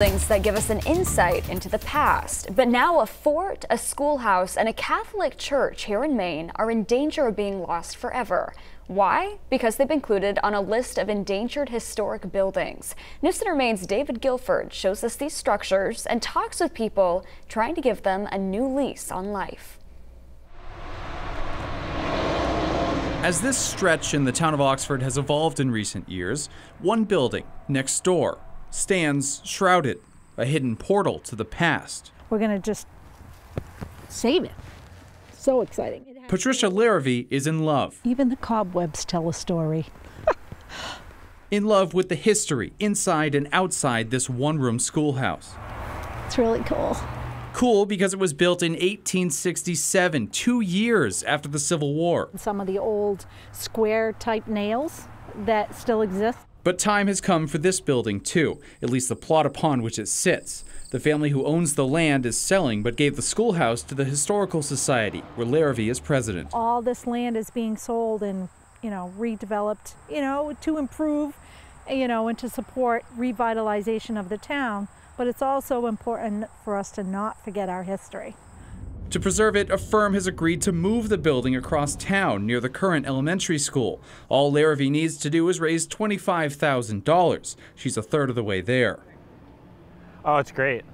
Things that give us an insight into the past. But now a fort, a schoolhouse, and a Catholic church here in Maine are in danger of being lost forever. Why? Because they've been included on a list of endangered historic buildings. News Center Maine's David Guilford shows us these structures and talks with people trying to give them a new lease on life. As this stretch in the town of Oxford has evolved in recent years, one building next door stands shrouded, a hidden portal to the past. We're going to just save it. So exciting. Patricia Larrivee is in love. Even the cobwebs tell a story. In love with the history inside and outside this one-room schoolhouse. It's really cool. Cool because it was built in 1867, 2 years after the Civil War. Some of the old square-type nails that still exist. But time has come for this building, too, at least the plot upon which it sits. The family who owns the land is selling, but gave the schoolhouse to the Historical Society, where Larrivee is president. All this land is being sold and, redeveloped, to improve, and to support revitalization of the town. But it's also important for us to not forget our history. To preserve it, a firm has agreed to move the building across town near the current elementary school. All Larrivee needs to do is raise $25,000. She's a third of the way there. Oh, it's great.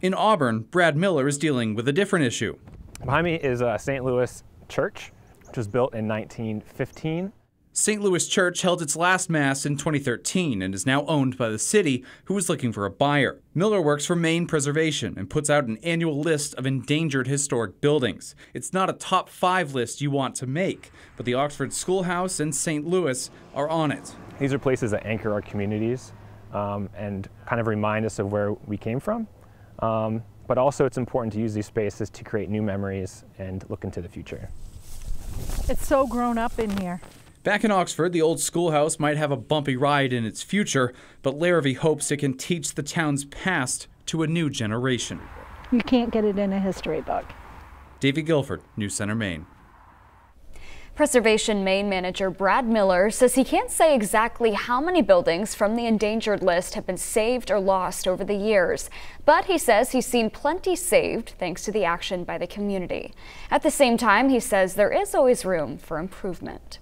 In Auburn, Brad Miller is dealing with a different issue. Behind me is a St. Louis church, which was built in 1915. St. Louis Church held its last mass in 2013 and is now owned by the city, who is looking for a buyer. Miller works for Maine Preservation and puts out an annual list of endangered historic buildings. It's not a top 5 list you want to make, but the Oxford Schoolhouse and St. Louis are on it. These are places that anchor our communities and kind of remind us of where we came from. But also it's important to use these spaces to create new memories and look into the future. It's so grown up in here. Back in Oxford, the old schoolhouse might have a bumpy ride in its future, but Larrivee hopes it can teach the town's past to a new generation. You can't get it in a history book. David Guilford, News Center, Maine. Preservation Maine manager Brad Miller says he can't say exactly how many buildings from the endangered list have been saved or lost over the years, but he says he's seen plenty saved thanks to the action by the community. At the same time, he says there is always room for improvement.